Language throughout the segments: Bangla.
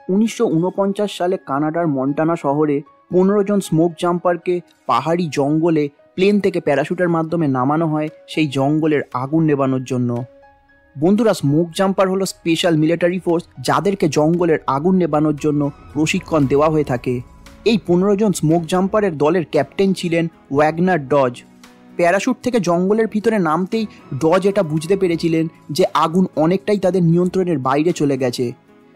1949 সালে কানাডার মন্টানা শহরে 15 জন স্মোক জাম্পারকে পাহাড়ি জঙ্গলে প্লেন থেকে প্যারাশুটের মাধ্যমে নামানো হয় সেই জঙ্গলের আগুন নেভানোর জন্য। বন্ধুরা, স্মোক জাম্পার হলো স্পেশাল মিলিটারি ফোর্স যাদেরকে জঙ্গলের আগুন নেভানোর জন্য প্রশিক্ষণ দেওয়া হয়ে থাকে। এই 15 জন স্মোক জাম্পারের দলের ক্যাপ্টেন ছিলেন ওয়াগনার ডজ। প্যারাশুট থেকে জঙ্গলের ভিতরে নামতেই ডজ এটা বুঝতে পেরেছিলেন যে আগুন অনেকটাই তাদের নিয়ন্ত্রণের বাইরে চলে গেছে।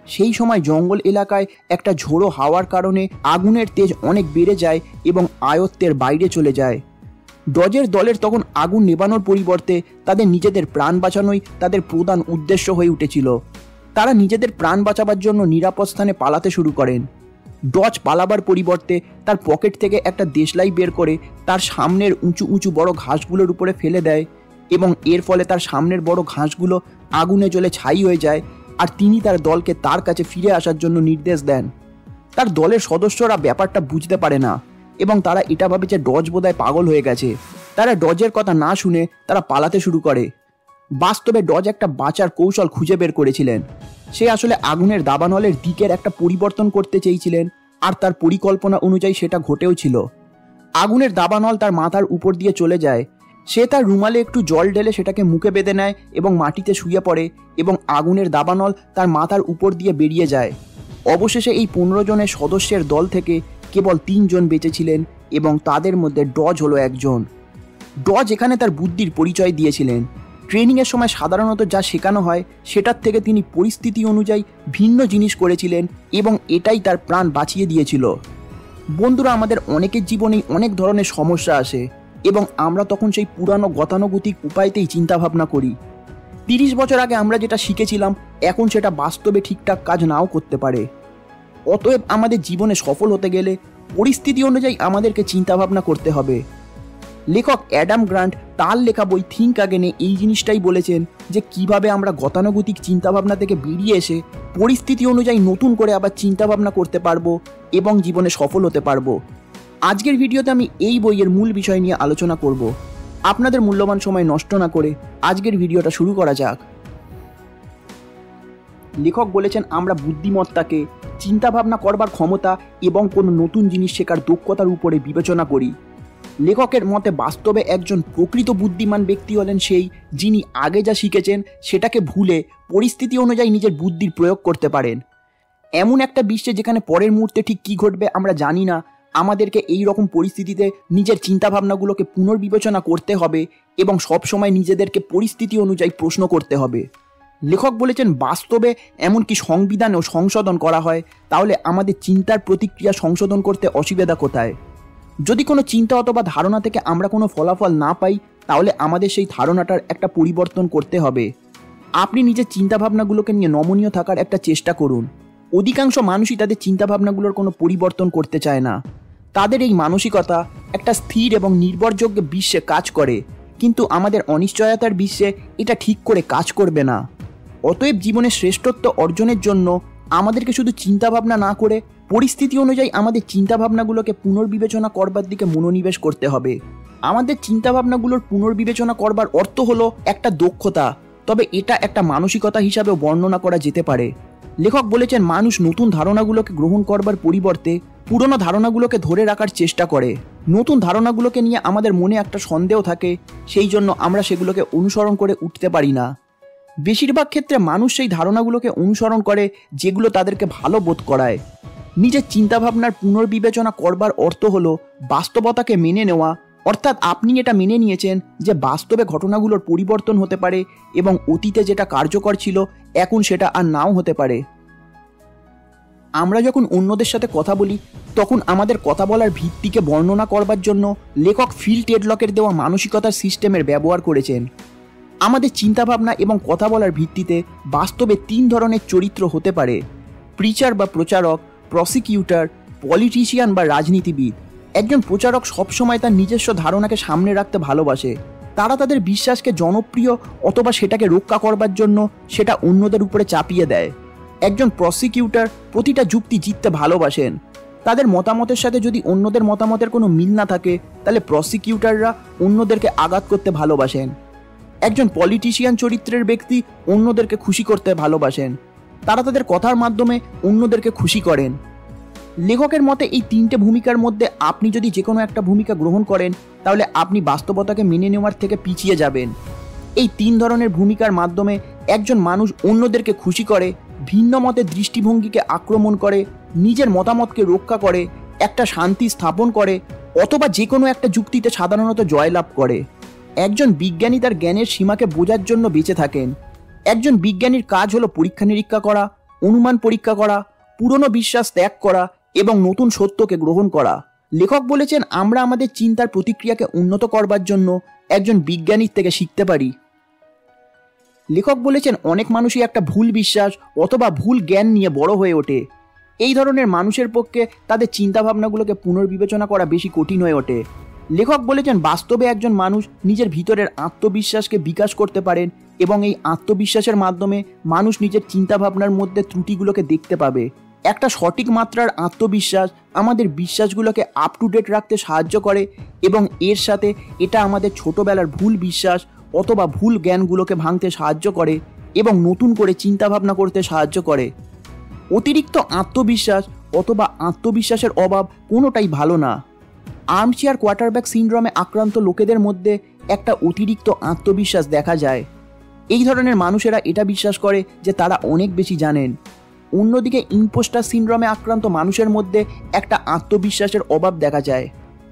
সেই সময় জঙ্গল এলাকায় একটা ঝোড়ো হাওয়ার কারণে আগুনের তেজ অনেক বেড়ে যায় এবং আয়ত্তের বাইরে চলে যায়। ডজের দলের তখন আগুন নেভানোর পরিবর্তে তাদের নিজেদের প্রাণ বাঁচানোই তাদের প্রধান উদ্দেশ্য হয়ে উঠেছিল। তারা নিজেদের প্রাণ বাঁচাবার জন্য নিরাপদ স্থানে পালাতে শুরু করেন। ডজ পালাবার পরিবর্তে তার পকেট থেকে একটা দেশলাই বের করে তার সামনের উঁচু উঁচু বড় ঘাসগুলোর উপরে ফেলে দেয় এবং এর ফলে তার সামনের বড় ঘাসগুলো আগুনে জ্বলে ছাই হয়ে যায়। আর তিনি তার দলকে তার কাছে ফিরে আসার জন্য নির্দেশ দেন। তার দলের সদস্যরা ব্যাপারটা বুঝতে পারে না এবং তারা এটা ভাবে যে ডজ বোধহয় পাগল হয়ে গেছে। তারা ডজের কথা না শুনে তারা পালাতে শুরু করে। বাস্তবে ডজ একটা বাঁচার কৌশল খুঁজে বের করেছিলেন। সে আসলে আগুনের দাবানলের দিকের একটা পরিবর্তন করতে চেয়েছিলেন আর তার পরিকল্পনা অনুযায়ী সেটা ঘটেও ছিল। আগুনের দাবানল তার মাথার উপর দিয়ে চলে যায়। সে তার রুমালে একটু জল ঢেলে সেটাকে মুখে বেঁধে নেয় এবং মাটিতে শুয়ে পড়ে এবং আগুনের দাবানল তার মাথার উপর দিয়ে বেরিয়ে যায়। অবশেষে এই 15 জনের সদস্যের দল থেকে কেবল 3 জন বেঁচেছিলেন এবং তাদের মধ্যে ডজ হলো একজন। ডজ এখানে তার বুদ্ধির পরিচয় দিয়েছিলেন। ট্রেনিংয়ের সময় সাধারণত যা শেখানো হয় সেটার থেকে তিনি পরিস্থিতি অনুযায়ী ভিন্ন জিনিস করেছিলেন এবং এটাই তার প্রাণ বাঁচিয়ে দিয়েছিল। বন্ধুরা, আমাদের অনেকের জীবনেই অনেক ধরনের সমস্যা আসে এবং আমরা তখন সেই পুরানো গতানুগতিক উপায়তেই চিন্তাভাবনা করি। 30 বছর আগে আমরা যেটা শিখেছিলাম এখন সেটা বাস্তবে ঠিকঠাক কাজ নাও করতে পারে। অতএব আমাদের জীবনে সফল হতে গেলে পরিস্থিতি অনুযায়ী আমাদেরকে চিন্তাভাবনা করতে হবে। লেখক অ্যাডাম গ্রান্ট তার লেখা বই থিঙ্ক অ্যাগেনে এই জিনিসটাই বলেছেন যে কিভাবে আমরা গতানুগতিক চিন্তাভাবনা থেকে বেরিয়ে এসে পরিস্থিতি অনুযায়ী নতুন করে আবার চিন্তাভাবনা করতে পারবো এবং জীবনে সফল হতে পারবো। আজকের ভিডিওতে আমি এই বইয়ের মূল বিষয় নিয়ে আলোচনা করব। আপনাদের মূল্যবান সময় নষ্ট না করে আজকের ভিডিওটা শুরু করা যাক। লেখক বলেছেন আমরা বুদ্ধিমত্তাকে চিন্তাভাবনা করবার ক্ষমতা এবং কোনো নতুন জিনিস শেখার দক্ষতার উপরে বিবেচনা করি। লেখকের মতে বাস্তবে একজন প্রকৃত বুদ্ধিমান ব্যক্তি হলেন সেই যিনি আগে যা শিখেছেন সেটাকে ভুলে পরিস্থিতি অনুযায়ী নিজের বুদ্ধির প্রয়োগ করতে পারেন। এমন একটা বিশ্বে যেখানে পরের মুহূর্তে ঠিক কী ঘটবে আমরা জানি না, আমাদেরকে এই রকম পরিস্থিতিতে নিজের চিন্তাভাবনাগুলোকে পুনর্বিবেচনা করতে হবে এবং সবসময় নিজেদেরকে পরিস্থিতি অনুযায়ী প্রশ্ন করতে হবে। লেখক বলেছেন বাস্তবে এমনকি সংবিধানেও সংশোধন করা হয়, তাহলে আমাদের চিন্তার প্রতিক্রিয়া সংশোধন করতে অসুবিধা কোথায়? যদি কোনো চিন্তা অথবা ধারণা থেকে আমরা কোনো ফলাফল না পাই তাহলে আমাদের সেই ধারণাটার একটা পরিবর্তন করতে হবে। আপনি নিজের চিন্তাভাবনাগুলোকে নিয়ে নমনীয় থাকার একটা চেষ্টা করুন। অধিকাংশ মানুষই তাদের চিন্তাভাবনাগুলোর কোনো পরিবর্তন করতে চায় না। তাদের এই মানসিকতা একটা স্থির এবং নির্ভরযোগ্য বিশ্বে কাজ করে, কিন্তু আমাদের অনিশ্চয়তার বিশ্বে এটা ঠিক করে কাজ করবে না। অতএব জীবনের শ্রেষ্ঠত্ব অর্জনের জন্য আমাদেরকে শুধু চিন্তাভাবনা না করে পরিস্থিতি অনুযায়ী আমাদের চিন্তাভাবনাগুলোকে পুনর্বিবেচনা করবার দিকে মনোনিবেশ করতে হবে। আমাদের চিন্তাভাবনাগুলোর পুনর্বিবেচনা করবার অর্থ হলো একটা দক্ষতা, তবে এটা একটা মানসিকতা হিসাবেও বর্ণনা করা যেতে পারে। লেখক বলেছেন মানুষ নতুন ধারণাগুলোকে গ্রহণ করবার পরিবর্তে পুরনো ধারণাগুলোকে ধরে রাখার চেষ্টা করে। নতুন ধারণাগুলোকে নিয়ে আমাদের মনে একটা সন্দেহ থাকে, সেই জন্য আমরা সেগুলোকে অনুসরণ করে উঠতে পারি না। বেশিরভাগ ক্ষেত্রে মানুষ সেই ধারণাগুলোকে অনুসরণ করে যেগুলো তাদেরকে ভালো বোধ করায়। নিজের চিন্তাভাবনার পুনর্বিবেচনা করবার অর্থ হলো বাস্তবতাকে মেনে নেওয়া, অর্থাৎ আপনি এটা মেনে নিয়েছেন যে বাস্তবে ঘটনাগুলোর পরিবর্তন হতে পারে এবং অতীতে যেটা কার্যকর ছিল এখন সেটা আর নাও হতে পারে। আমরা যখন অন্যদের সাথে কথা বলি তখন আমাদের কথা বলার ভিত্তিকে বর্ণনা করবার জন্য লেখক ফিল টেডলকের দেওয়া মানসিকতার সিস্টেমের ব্যবহার করেছেন। আমাদের চিন্তাভাবনা এবং কথা বলার ভিত্তিতে বাস্তবে 3 ধরনের চরিত্র হতে পারে: প্রিচার বা প্রচারক, প্রসিকিউটর, পলিটিশিয়ান বা রাজনীতিবিদ। একজন প্রচারক সবসময় তার নিজস্ব ধারণাকে সামনে রাখতে ভালোবাসে। তারা তাদের বিশ্বাসকে জনপ্রিয় অথবা সেটাকে রক্ষা করবার জন্য সেটা অন্যদের উপরে চাপিয়ে দেয়। একজন প্রসিকিউটর প্রতিটা যুক্তি জিততে ভালোবাসেন। তাদের মতামতের সাথে যদি অন্যদের মতামতের কোনো মিল না থাকে তাহলে প্রসিকিউটররা অন্যদেরকে আঘাত করতে ভালোবাসেন। একজন পলিটিশিয়ান চরিত্রের ব্যক্তি অন্যদেরকে খুশি করতে ভালোবাসেন। তারা তাদের কথার মাধ্যমে অন্যদেরকে খুশি করেন। লেখকের মতে এই তিনটে ভূমিকার মধ্যে আপনি যদি যে কোনো একটা ভূমিকা গ্রহণ করেন তাহলে আপনি বাস্তবতাকে মেনে নেওয়ার থেকে পিছিয়ে যাবেন। এই তিন ধরনের ভূমিকার মাধ্যমে একজন মানুষ অন্যদেরকে খুশি করে, ভিন্ন মতের দৃষ্টিভঙ্গিকে আক্রমণ করে, নিজের মতামতকে রক্ষা করে, একটা শান্তি স্থাপন করে, অথবা যে কোনো একটা যুক্তিতে সাধারণত জয়লাভ করে। একজন বিজ্ঞানী তার জ্ঞানের সীমাকে বোঝার জন্য বেঁচে থাকেন। একজন বিজ্ঞানীর কাজ হলো পরীক্ষা নিরীক্ষা করা, অনুমান পরীক্ষা করা, পুরনো বিশ্বাস ত্যাগ করা এবং নতুন সত্যকে গ্রহণ করা। লেখক বলেছেন আমরা আমাদের চিন্তার প্রতিক্রিয়াকে উন্নত করবার জন্য একজন বিজ্ঞানীর থেকে শিখতে পারি। লেখক বলেছেন অনেক মানুষই একটা ভুল বিশ্বাস অথবা ভুল জ্ঞান নিয়ে বড় হয়ে ওঠে। এই ধরনের মানুষের পক্ষে তাদের চিন্তাভাবনাগুলোকে পুনর্বিবেচনা করা বেশি কঠিন হয়ে ওঠে। লেখক বলেছেন বাস্তবে একজন মানুষ নিজের ভিতরের আত্মবিশ্বাসকে বিকাশ করতে পারেন এবং এই আত্মবিশ্বাসের মাধ্যমে মানুষ নিজের চিন্তাভাবনার মধ্যে ত্রুটিগুলোকে দেখতে পাবে। একটা সঠিক মাত্রার আত্মবিশ্বাস আমাদের বিশ্বাসগুলোকে আপ টু ডেট রাখতে সাহায্য করে এবং এর সাথে এটা আমাদের ছোটবেলার ভুল বিশ্বাস অথবা ভুল জ্ঞানগুলোকে ভাঙতে সাহায্য করে এবং নতুন করে চিন্তাভাবনা করতে সাহায্য করে। অতিরিক্ত আত্মবিশ্বাস অথবা আত্মবিশ্বাসের অভাব কোনোটাই ভালো না। আর্মচেয়ার কোয়ার্টারব্যাক সিনড্রোমে আক্রান্ত লোকেদের মধ্যে একটা অতিরিক্ত আত্মবিশ্বাস দেখা যায়। এই ধরনের মানুষেরা এটা বিশ্বাস করে যে তারা অনেক বেশি জানেন। অন্যদিকে ইম্পোস্টার সিনড্রোমে আক্রান্ত মানুষের মধ্যে একটা আত্মবিশ্বাসের অভাব দেখা যায়।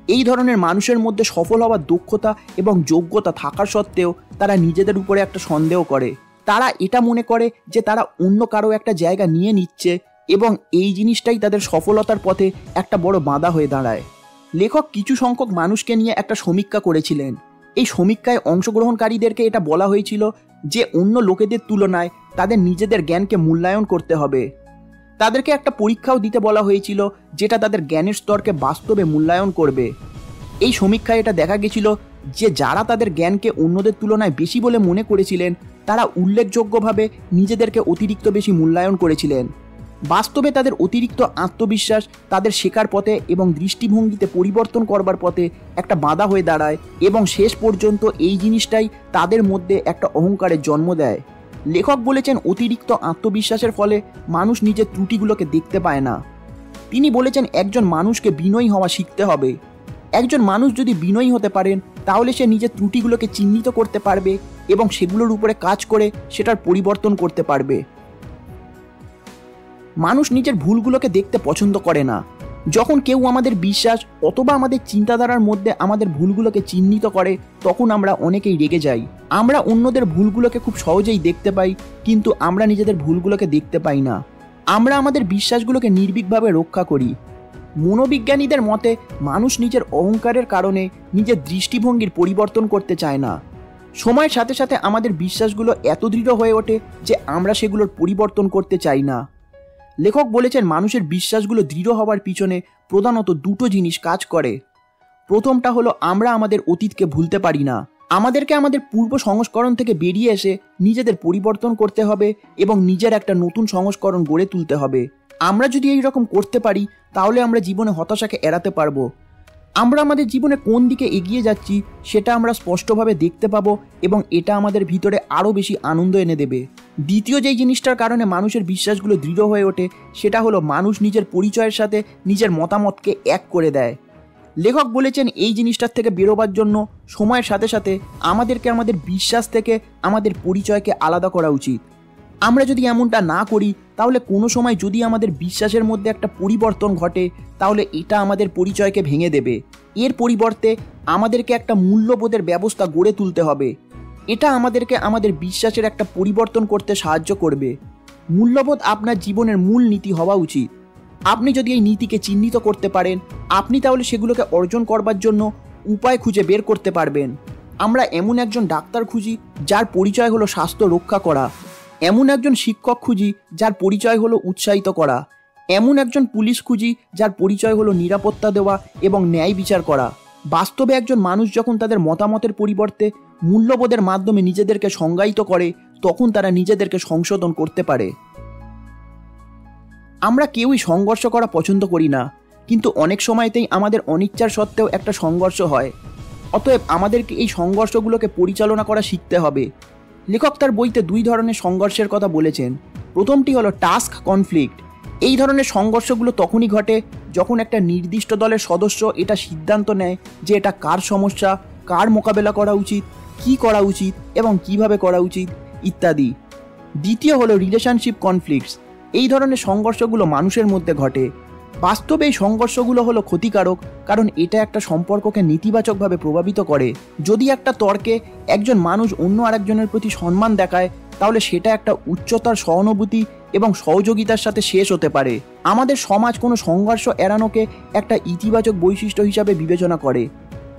এই ধরনের মানুষের মধ্যে সফল হওয়ার দক্ষতা এবং যোগ্যতা থাকার সত্ত্বেও তারা নিজেদের উপরে একটা সন্দেহ করে। তারা এটা মনে করে যে তারা অন্য কারো একটা জায়গা নিয়ে নিচ্ছে এবং এই জিনিসটাই তাদের সফলতার পথে একটা বড় বাধা হয়ে দাঁড়ায়। লেখক কিছু সংখ্যক মানুষকে নিয়ে একটা সমীক্ষা করেছিলেন। এই সমীক্ষায় অংশগ্রহণকারীদেরকে এটা বলা হয়েছিল যে অন্য লোকেদের তুলনায় তাদের নিজেদের জ্ঞানকে মূল্যায়ন করতে হবে। তাদেরকে একটা পরীক্ষাও দিতে বলা হয়েছিল যেটা তাদের জ্ঞানের স্তরকে বাস্তবে মূল্যায়ন করবে। এই সমীক্ষায় এটা দেখা গেছিল যে যারা তাদের জ্ঞানকে অন্যদের তুলনায় বেশি বলে মনে করেছিলেন তারা উল্লেখযোগ্যভাবে নিজেদেরকে অতিরিক্ত বেশি মূল্যায়ন করেছিলেন। বাস্তবে তাদের অতিরিক্ত আত্মবিশ্বাস তাদের শেখার পথে এবং দৃষ্টিভঙ্গিতে পরিবর্তন করবার পথে একটা বাধা হয়ে দাঁড়ায় এবং শেষ পর্যন্ত এই জিনিসটাই তাদের মধ্যে একটা অহংকারের জন্ম দেয়। লেখক বলেছেন অতিরিক্ত আত্মবিশ্বাসের ফলে মানুষ নিজের ত্রুটিগুলোকে দেখতে পায় না। তিনি বলেছেন একজন মানুষকে বিনয়ী হওয়া শিখতে হবে। একজন মানুষ যদি বিনয়ী হতে পারেন তাহলে সে নিজের ত্রুটিগুলোকে চিহ্নিত করতে পারবে এবং সেগুলোর উপরে কাজ করে সেটার পরিবর্তন করতে পারবে। মানুষ নিজের ভুলগুলোকে দেখতে পছন্দ করে না। যখন কেউ আমাদের বিশ্বাস অথবা আমাদের চিন্তাধারার মধ্যে আমাদের ভুলগুলোকে চিহ্নিত করে তখন আমরা অনেকেই রেগে যাই। আমরা অন্যদের ভুলগুলোকে খুব সহজেই দেখতে পাই, কিন্তু আমরা নিজেদের ভুলগুলোকে দেখতে পাই না। আমরা আমাদের বিশ্বাসগুলোকে নির্ভীকভাবে রক্ষা করি। মনোবিজ্ঞানীদের মতে মানুষ নিজের অহংকারের কারণে নিজের দৃষ্টিভঙ্গির পরিবর্তন করতে চায় না। সময়ের সাথে সাথে আমাদের বিশ্বাসগুলো এত দৃঢ় হয়ে ওঠে যে আমরা সেগুলোর পরিবর্তন করতে চাই না। লেখক বলেছেন মানুষের বিশ্বাসগুলো দৃঢ় হওয়ার পিছনে প্রধানত দুটো জিনিস কাজ করে। প্রথমটা হলো আমরা আমাদের অতীতকে ভুলতে পারি না। আমাদেরকে আমাদের পূর্ব সংস্করণ থেকে বেরিয়ে এসে নিজেদের পরিবর্তন করতে হবে এবং নিজের একটা নতুন সংস্করণ গড়ে তুলতে হবে। আমরা যদি এই রকম করতে পারি তাহলে আমরা জীবনে হতাশাকে এড়াতে পারবো। আমরা আমাদের জীবনে কোন দিকে এগিয়ে যাচ্ছি সেটা আমরা স্পষ্টভাবে দেখতে পাবো এবং এটা আমাদের ভিতরে আরও বেশি আনন্দ এনে দেবে। দ্বিতীয় যেই জিনিসটার কারণে মানুষের বিশ্বাসগুলো দৃঢ় হয়ে ওঠে সেটা হলো মানুষ নিজের পরিচয়ের সাথে নিজের মতামতকে এক করে দেয়। লেখক বলেছেন এই জিনিসটার থেকে বেরোবার জন্য সময়ের সাথে সাথে আমাদেরকে আমাদের বিশ্বাস থেকে আমাদের পরিচয়কে আলাদা করা উচিত। আমরা যদি এমনটা না করি তাহলে কোনো সময় যদি আমাদের বিশ্বাসের মধ্যে একটা পরিবর্তন ঘটে তাহলে এটা আমাদের পরিচয়কে ভেঙে দেবে। এর পরিবর্তে আমাদেরকে একটা মূল্যবোধের ব্যবস্থা গড়ে তুলতে হবে। এটা আমাদেরকে আমাদের বিশ্বাসের একটা পরিবর্তন করতে সাহায্য করবে। মূল্যবোধ আপনার জীবনের মূল নীতি হওয়া উচিত। আপনি যদি এই নীতিকে চিহ্নিত করতে পারেন আপনি তাহলে সেগুলোকে অর্জন করবার জন্য উপায় খুঁজে বের করতে পারবেন। আমরা এমন একজন ডাক্তার খুঁজি যার পরিচয় হলো স্বাস্থ্য রক্ষা করা, এমন একজন শিক্ষক খুঁজি যার পরিচয় হলো উৎসাহিত করা, এমন একজন পুলিশ খুঁজি যার পরিচয় হলো নিরাপত্তা দেওয়া এবং ন্যায় বিচার করা। বাস্তবে একজন মানুষ যখন তাদের মতামতের পরিবর্তে মূল্যবোধের মাধ্যমে নিজেদেরকে সংজ্ঞায়িত করে তখন তারা নিজেদেরকে সংশোধন করতে পারে। আমরা কেউই সংঘর্ষ করা পছন্দ করি না, কিন্তু অনেক সময়তেই আমাদের অনিচ্ছার সত্ত্বেও একটা সংঘর্ষ হয়। অতএব আমাদেরকে এই সংঘর্ষগুলোকে পরিচালনা করা শিখতে হবে। লেখক তার বইতে দুই ধরনের সংঘর্ষের কথা বলেছেন। প্রথমটি হলো টাস্ক কনফ্লিক্ট। এই ধরনের সংঘর্ষগুলো তখনই ঘটে যখন একটা নির্দিষ্ট দলের সদস্য এটা সিদ্ধান্ত নেয় যে এটা কার সমস্যা, কার মোকাবেলা করা উচিত, কি করা উচিত এবং কিভাবে করা উচিত ইত্যাদি। দ্বিতীয় হলো রিলেশনশিপ কনফ্লিক্টস। এই ধরনের সংঘর্ষগুলো মানুষের মধ্যে ঘটে। বাস্তবে এই সংঘর্ষগুলো হলো ক্ষতিকারক, কারণ এটা একটা সম্পর্ককে নেতিবাচকভাবে প্রভাবিত করে। যদি একটা তর্কে একজন মানুষ অন্য আরেকজনের প্রতি সম্মান দেখায়, তাহলে সেটা একটা উচ্চতর সহানুভূতি এবং সহযোগিতার সাথে শেষ হতে পারে। আমাদের সমাজ কোনো সংঘর্ষ এড়ানোকে একটা ইতিবাচক বৈশিষ্ট্য হিসাবে বিবেচনা করে।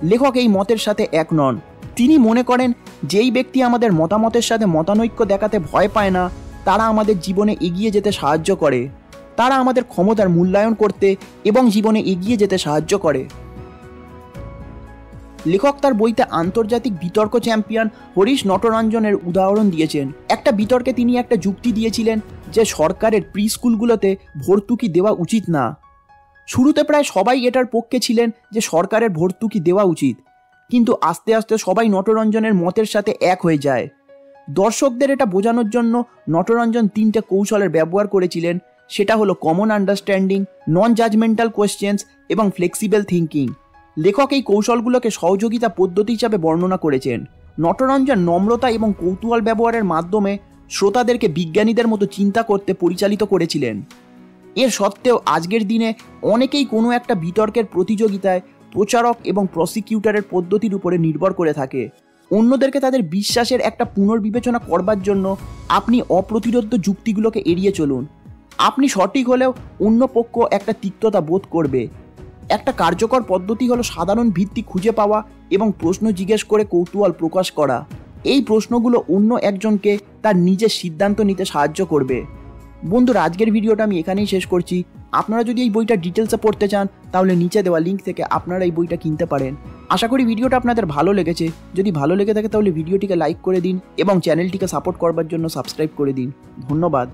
লেখক এই মতের সাথে এক নন। তিনি মনে করেন যেই ব্যক্তি আমাদের মতামতের সাথে মতানৈক্য দেখাতে ভয় পায় না, তারা আমাদের জীবনে এগিয়ে যেতে সাহায্য করে। তারা আমাদের ক্ষমতার মূল্যায়ন করতে এবং জীবনে এগিয়ে যেতে সাহায্য করে। লেখক তার বইতে আন্তর্জাতিক বিতর্ক চ্যাম্পিয়ন হরিশ নটরঞ্জনের উদাহরণ দিয়েছেন। একটা বিতর্কে তিনি একটা যুক্তি দিয়েছিলেন যে সরকারের প্রি স্কুলগুলোতে ভর্তুকি দেওয়া উচিত না। শুরুতে প্রায় সবাই এটার পক্ষে ছিলেন যে সরকারের ভর্তুকি দেওয়া উচিত, কিন্তু আস্তে আস্তে সবাই নটরঞ্জনের মতের সাথে এক হয়ে যায়। দর্শকদের এটা বোঝানোর জন্য নটরঞ্জন 3টে কৌশলের ব্যবহার করেছিলেন। সেটা হলো common understanding, non judgmental questions এবং ফ্লেক্সিবল থিঙ্কিং। লেখক এই কৌশলগুলোকে সহযোগিতা পদ্ধতি হিসাবে বর্ণনা করেছেন। নটরঞ্জন নম্রতা এবং কৌতূহল ব্যবহারের মাধ্যমে শ্রোতাদেরকে বিজ্ঞানীদের মতো চিন্তা করতে পরিচালিত করেছিলেন। এর সত্ত্বেও আজকের দিনে অনেকেই কোনো একটা বিতর্কের প্রতিযোগিতায় প্রচারক এবং প্রসিকিউটরের পদ্ধতির উপরে নির্ভর করে থাকে। অন্যদেরকে তাদের বিশ্বাসের একটা পুনর্বিবেচনা করবার জন্য আপনি অপ্রতিরোধ্য যুক্তিগুলোকে এড়িয়ে চলুন। আপনি সঠিক হলেও অন্য পক্ষ একটা তিক্ততা বোধ করবে। একটা কার্যকর পদ্ধতি হলো সাধারণ ভিত্তি খুঁজে পাওয়া এবং প্রশ্ন জিজ্ঞেস করে কৌতূহল প্রকাশ করা। এই প্রশ্নগুলো অন্য একজনকে তার নিজের সিদ্ধান্ত নিতে সাহায্য করবে। বন্ধুরা, আজকের ভিডিওটা আমি এখানেই শেষ করছি। আপনারা যদি এই বইটা ডিটেলসে পড়তে চান, তাহলে নিচে দেওয়া লিঙ্ক থেকে আপনারা এই বইটা কিনতে পারেন। আশা করি ভিডিওটা আপনাদের ভালো লেগেছে। যদি ভালো লেগে থাকে তাহলে ভিডিওটিকে লাইক করে দিন এবং চ্যানেলটিকে সাপোর্ট করবার জন্য সাবস্ক্রাইব করে দিন। ধন্যবাদ।